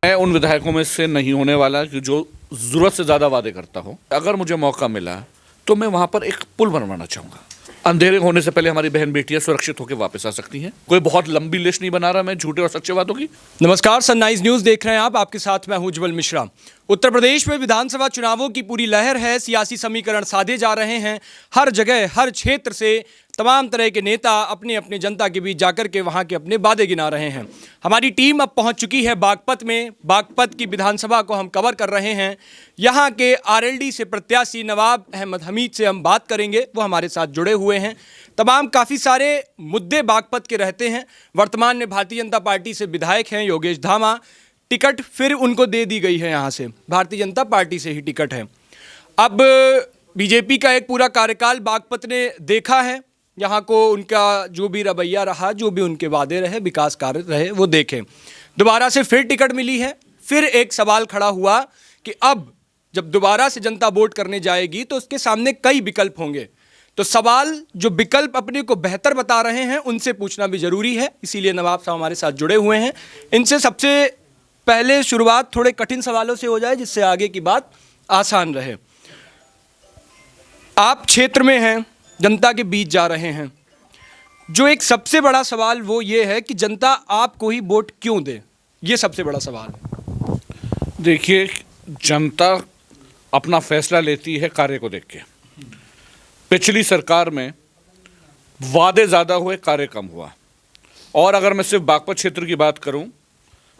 मैं उन विधायकों में से नहीं होने वाला कि जो ज़रूरत से ज़्यादा वादे करता हो। अगर मुझे मौका मिला तो मैं वहाँ पर एक पुल बनवाना चाहूँगा। अंधेरे होने से पहले हमारी बहन बेटियां सुरक्षित होकर वापस आ सकती हैं। कोई बहुत लंबी लिस्ट नहीं बना रहा मैं झूठे और सच्चे वादों की। नमस्कार, सनराइज न्यूज़ देख रहे हैं आप। आपके साथ मैं हूं उज्जवल मिश्रा। उत्तर प्रदेश में विधानसभा चुनावों की पूरी लहर है। सियासी समीकरण साधे जा रहे हैं। हर जगह हर क्षेत्र से तमाम तरह के नेता अपने अपने जनता के बीच जाकर के वहां के अपने वादे गिना रहे हैं। हमारी टीम अब पहुंच चुकी है बागपत में। बागपत की विधानसभा को हम कवर कर रहे हैं। यहां के आरएलडी से प्रत्याशी नवाब अहमद हमीद से हम बात करेंगे, वो हमारे साथ जुड़े हुए हैं। तमाम काफ़ी सारे मुद्दे बागपत के रहते हैं। वर्तमान में भारतीय जनता पार्टी से विधायक हैं योगेश धामा। टिकट फिर उनको दे दी गई है, यहाँ से भारतीय जनता पार्टी से ही टिकट है। अब बीजेपी का एक पूरा कार्यकाल बागपत ने देखा है। यहाँ को उनका जो भी रवैया रहा, जो भी उनके वादे रहे, विकास कार्य रहे, वो देखें। दोबारा से फिर टिकट मिली है। फिर एक सवाल खड़ा हुआ कि अब जब दोबारा से जनता वोट करने जाएगी तो उसके सामने कई विकल्प होंगे। तो सवाल जो विकल्प अपने को बेहतर बता रहे हैं उनसे पूछना भी जरूरी है, इसीलिए नवाब साहब हमारे साथ जुड़े हुए हैं। इनसे सबसे पहले शुरुआत थोड़े कठिन सवालों से हो जाए, जिससे आगे की बात आसान रहे। आप क्षेत्र में हैं, जनता के बीच जा रहे हैं। जो एक सबसे बड़ा सवाल वो ये है कि जनता आपको ही वोट क्यों दे, ये सबसे बड़ा सवाल है। देखिए, जनता अपना फैसला लेती है कार्य को देख के। पिछली सरकार में वादे ज़्यादा हुए, कार्य कम हुआ। और अगर मैं सिर्फ बागपत क्षेत्र की बात करूं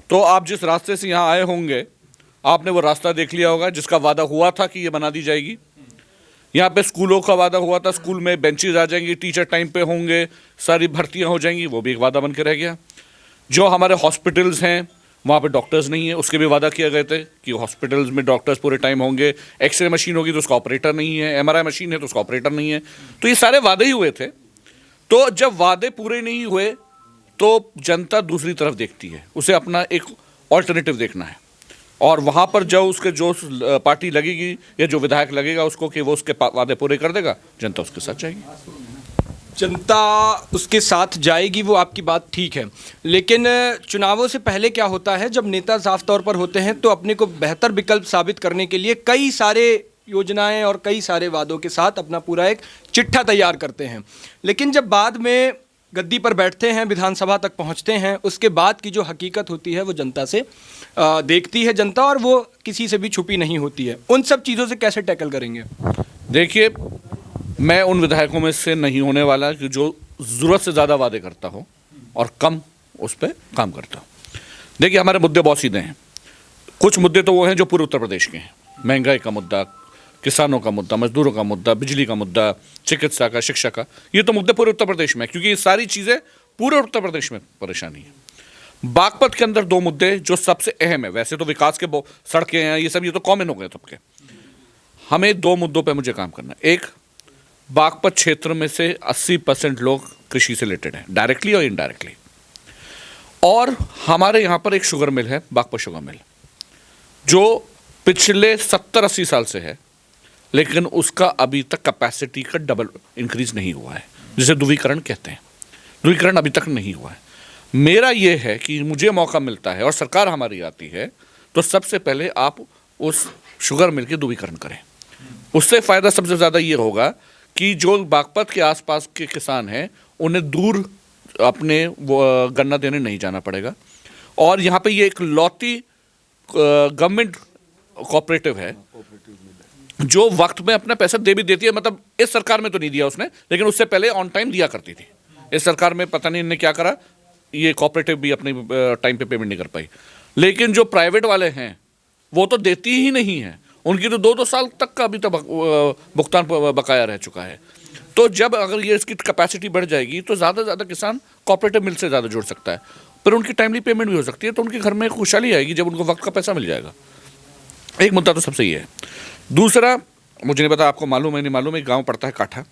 तो आप जिस रास्ते से यहाँ आए होंगे, आपने वो रास्ता देख लिया होगा जिसका वादा हुआ था कि ये बना दी जाएगी। यहाँ पे स्कूलों का वादा हुआ था, स्कूल में बेंचेज आ जाएंगी, टीचर टाइम पे होंगे, सारी भर्तियाँ हो जाएंगी, वो भी एक वादा बन के रह गया। जो हमारे हॉस्पिटल्स हैं वहाँ पे डॉक्टर्स नहीं है, उसके भी वादा किए गए थे कि हॉस्पिटल्स में डॉक्टर्स पूरे टाइम होंगे। एक्सरे मशीन होगी तो उसका ऑपरेटर नहीं है, एमआरआई मशीन है तो उसका ऑपरेटर नहीं है। तो ये सारे वादे ही हुए थे। तो जब वादे पूरे नहीं हुए तो जनता दूसरी तरफ देखती है, उसे अपना एक ऑल्टरनेटिव देखना है। और वहाँ पर जो उसके जो पार्टी लगेगी या जो विधायक लगेगा उसको कि वो उसके वादे पूरे कर देगा, जनता उसके साथ जाएगी। जनता उसके साथ जाएगी, वो आपकी बात ठीक है। लेकिन चुनावों से पहले क्या होता है, जब नेता साफ तौर पर होते हैं तो अपने को बेहतर विकल्प साबित करने के लिए कई सारे योजनाएं और कई सारे वादों के साथ अपना पूरा एक चिट्ठा तैयार करते हैं। लेकिन जब बाद में गद्दी पर बैठते हैं, विधानसभा तक पहुंचते हैं, उसके बाद की जो हकीकत होती है वो जनता से देखती है जनता, और वो किसी से भी छुपी नहीं होती है। उन सब चीज़ों से कैसे टैकल करेंगे? देखिए, मैं उन विधायकों में से नहीं होने वाला कि जो ज़रूरत से ज़्यादा वादे करता हो और कम उस पर काम करता हो। देखिए, हमारे मुद्दे बहुत सीधे हैं। कुछ मुद्दे तो वो हैं जो पूरे उत्तर प्रदेश के हैं। महंगाई का मुद्दा, किसानों का मुद्दा, मजदूरों का मुद्दा, बिजली का मुद्दा, चिकित्सा का, शिक्षा का, ये तो मुद्दे पूरे उत्तर प्रदेश में, क्योंकि ये सारी चीज़ें पूरे उत्तर प्रदेश में परेशानी है। बागपत के अंदर दो मुद्दे जो सबसे अहम है, वैसे तो विकास के सड़कें हैं, ये सब ये तो कॉमन हो गए सबके। हमें दो मुद्दों पे मुझे काम करना है। एक, बागपत क्षेत्र में से 80% लोग कृषि से रिलेटेड हैं, डायरेक्टली और इनडायरेक्टली। और हमारे यहाँ पर एक शुगर मिल है, बागपत शुगर मिल, जो पिछले 70-80 साल से है, लेकिन उसका अभी तक कैपेसिटी का डबल इंक्रीज नहीं हुआ है, जिसे ध्रुवीकरण कहते हैं। ध्रुवीकरण अभी तक नहीं हुआ है। मेरा ये है कि मुझे मौका मिलता है और सरकार हमारी आती है तो सबसे पहले आप उस शुगर मिल के ध्रुवीकरण करें। उससे फ़ायदा सबसे ज़्यादा ये होगा कि जो बागपत के आसपास के किसान हैं उन्हें दूर अपने वो गन्ना देने नहीं जाना पड़ेगा। और यहाँ पे ये एक लौती गवर्नमेंट कोऑपरेटिव है जो वक्त में अपना पैसा दे भी देती है। मतलब इस सरकार में तो नहीं दिया उसने, लेकिन उससे पहले ऑन टाइम दिया करती थी। इस सरकार में पता नहीं इन्होंने क्या करा, ये कोऑपरेटिव भी अपने टाइम पे पेमेंट नहीं कर पाई। लेकिन जो प्राइवेट वाले हैं वो तो देती ही नहीं है, उनकी तो 2-2 साल तक का अभी तो भुगतान बकाया रह चुका है। तो जब अगर ये इसकी कैपेसिटी बढ़ जाएगी तो ज़्यादा से ज़्यादा किसान कोऑपरेटिव मिल से ज़्यादा जुड़ सकता है, पर उनकी टाइमली पेमेंट भी हो सकती है। तो उनके घर में खुशहाली आएगी जब उनको वक्त का पैसा मिल जाएगा। एक मुद्दा तो सबसे ये है। दूसरा, मुझे नहीं पता आपको मालूम है नहीं मालूम, एक गांव पड़ता है काठा,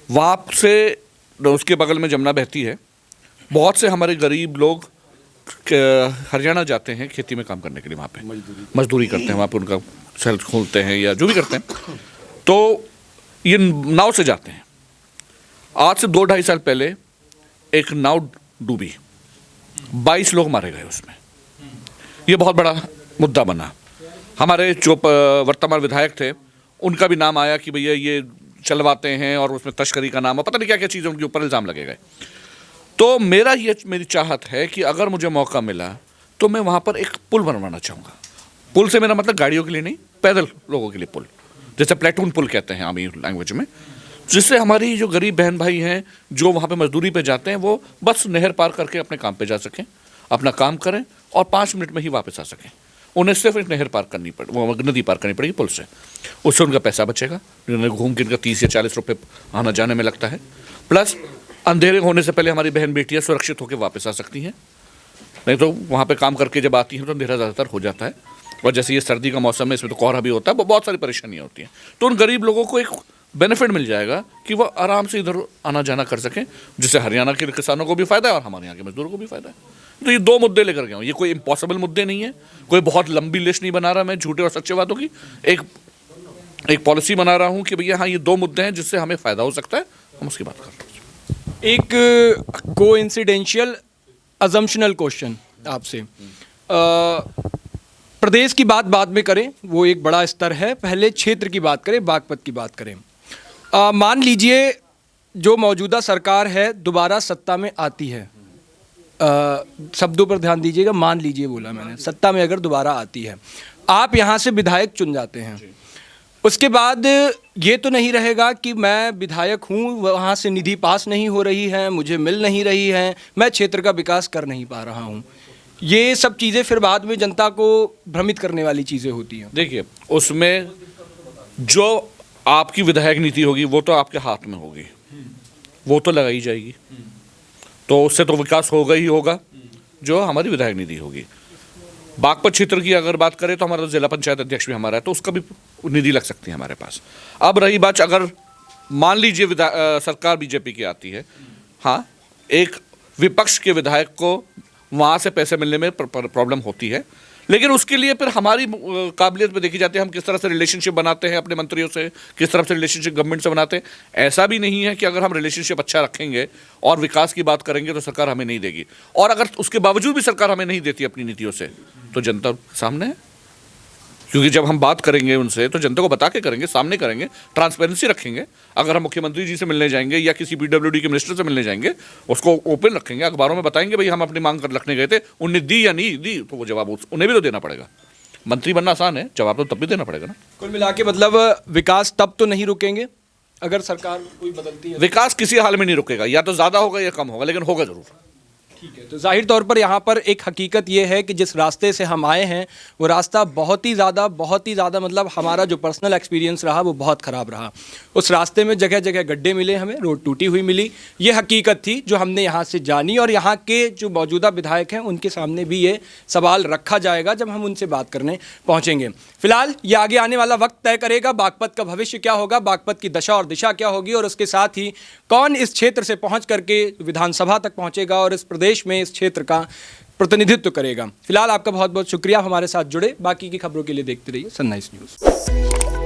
वहाँ से उसके बगल में जमुना बहती है। बहुत से हमारे गरीब लोग हरियाणा जाते हैं खेती में काम करने के लिए, वहाँ पे मजदूरी करते हैं, वहाँ पे उनका सेल खोलते हैं या जो भी करते हैं, तो ये नाव से जाते हैं। आज से 2-2.5 साल पहले एक नाव डूबी, 22 लोग मारे गए उसमें। ये बहुत बड़ा मुद्दा बना। हमारे जो वर्तमान विधायक थे उनका भी नाम आया कि भैया ये चलवाते हैं और उसमें तस्करी का नाम है, पता नहीं क्या क्या चीज़ें उनके ऊपर इल्ज़ाम लगे गए। तो मेरी चाहत है कि अगर मुझे मौका मिला तो मैं वहाँ पर एक पुल बनवाना चाहूँगा। पुल से मेरा मतलब गाड़ियों के लिए नहीं, पैदल लोगों के लिए पुल, जैसे प्लेटून पुल कहते हैं आमी लैंग्वेज में, जिससे हमारी जो गरीब बहन भाई हैं जो वहाँ पे मजदूरी पे जाते हैं वो बस नहर पार करके अपने काम पे जा सकें, अपना काम करें और 5 मिनट में ही वापस आ सकें। उन्हें सिर्फ एक नहर पार करनी वो नदी पार करनी पड़ेगी पुल से, उससे उनका पैसा बचेगा, उन्हें घूम के इनका 30 या 40 रुपये आना जाने में लगता है। प्लस अंधेरे होने से पहले हमारी बहन बेटियाँ सुरक्षित होकर वापस आ सकती हैं, नहीं तो वहाँ पे काम करके जब आती हैं तो अंधेरा ज़्यादातर हो जाता है। और जैसे ये सर्दी का मौसम है, इसमें तो कोहरा भी होता है, बहुत सारी परेशानियाँ होती हैं। तो उन गरीब लोगों को एक बेनिफिट मिल जाएगा कि वो आराम से इधर आना जाना कर सकें, जिससे हरियाणा के किसानों को भी फ़ायदा है और हमारे यहाँ के मजदूरों को भी फ़ायदा है। तो ये 2 मुद्दे लेकर गया हूँ। ये कोई इम्पॉसिबल मुद्दे नहीं है, कोई बहुत लंबी लिस्ट नहीं बना रहा मैं झूठे और सच्चे बातों की। एक पॉलिसी बना रहा हूँ कि भैया हाँ ये 2 मुद्दे हैं जिससे हमें फ़ायदा हो सकता है, हम उसकी बात कर रहे हैं। एक कोइंसिडेंशियल अजम्पशनल क्वेश्चन आपसे, प्रदेश की बात बाद में करें, वो एक बड़ा स्तर है, पहले क्षेत्र की बात करें, बागपत की बात करें। मान लीजिए जो मौजूदा सरकार है दोबारा सत्ता में आती है, शब्दों पर ध्यान दीजिएगा, मान लीजिए बोला मैंने, सत्ता में अगर दोबारा आती है, आप यहाँ से विधायक चुन जाते हैं, उसके बाद ये तो नहीं रहेगा कि मैं विधायक हूँ, वहाँ से निधि पास नहीं हो रही है, मुझे मिल नहीं रही है, मैं क्षेत्र का विकास कर नहीं पा रहा हूँ। ये सब चीज़ें फिर बाद में जनता को भ्रमित करने वाली चीज़ें होती हैं। देखिए, उसमें जो आपकी विधायक नीति होगी वो तो आपके हाथ में होगी, वो तो लगाई जाएगी, तो उससे तो विकास होगा ही होगा जो हमारी विधायक नीति होगी। बागपत क्षेत्र की अगर बात करें तो हमारा जिला पंचायत अध्यक्ष भी हमारा है, तो उसका भी निधि लग सकती है हमारे पास। अब रही बात, अगर मान लीजिए सरकार बीजेपी की आती है, हाँ एक विपक्ष के विधायक को वहाँ से पैसे मिलने में प्रॉब्लम होती है, लेकिन उसके लिए फिर हमारी काबिलियत पे देखी जाती है, हम किस तरह से रिलेशनशिप बनाते हैं अपने मंत्रियों से, किस तरह से रिलेशनशिप गवर्नमेंट से बनाते हैं। ऐसा भी नहीं है कि अगर हम रिलेशनशिप अच्छा रखेंगे और विकास की बात करेंगे तो सरकार हमें नहीं देगी, और अगर उसके बावजूद भी सरकार हमें नहीं देती अपनी नीतियों से तो जनता सामने है, क्योंकि जब हम बात करेंगे उनसे तो जनता को बता के करेंगे, सामने करेंगे, ट्रांसपेरेंसी रखेंगे। अगर हम मुख्यमंत्री जी से मिलने जाएंगे या किसी PWD के मिनिस्टर से मिलने जाएंगे, उसको ओपन रखेंगे, अखबारों में बताएंगे भाई हम अपनी मांग कर रखने गए थे, उनने दी या नहीं दी, तो वो जवाब उन्हें भी तो देना पड़ेगा। मंत्री बनना आसान है, जवाब तो तब भी देना पड़ेगा ना। कुल मिला के मतलब विकास तब तो नहीं रुकेंगे अगर सरकार कोई बदलती है। विकास किसी हाल में नहीं रुकेगा, या तो ज़्यादा होगा या कम होगा, लेकिन होगा जरूर। ठीक है, तो जाहिर तौर पर यहाँ पर एक हकीकत ये है कि जिस रास्ते से हम आए हैं वो रास्ता बहुत ही ज़्यादा मतलब हमारा जो पर्सनल एक्सपीरियंस रहा वो बहुत ख़राब रहा। उस रास्ते में जगह जगह गड्ढे मिले, हमें रोड टूटी हुई मिली, ये हकीकत थी जो हमने यहाँ से जानी, और यहाँ के जो मौजूदा विधायक हैं उनके सामने भी ये सवाल रखा जाएगा जब हम उनसे बात करने पहुँचेंगे। फिलहाल ये आगे आने वाला वक्त तय करेगा बागपत का भविष्य क्या होगा, बागपत की दशा और दिशा क्या होगी, और उसके साथ ही कौन इस क्षेत्र से पहुँच करके विधानसभा तक पहुँचेगा और इस प्रदेश में इस क्षेत्र का प्रतिनिधित्व करेगा। फिलहाल आपका बहुत बहुत शुक्रिया हमारे साथ जुड़े। बाकी की खबरों के लिए देखते रहिए सनराइज न्यूज़।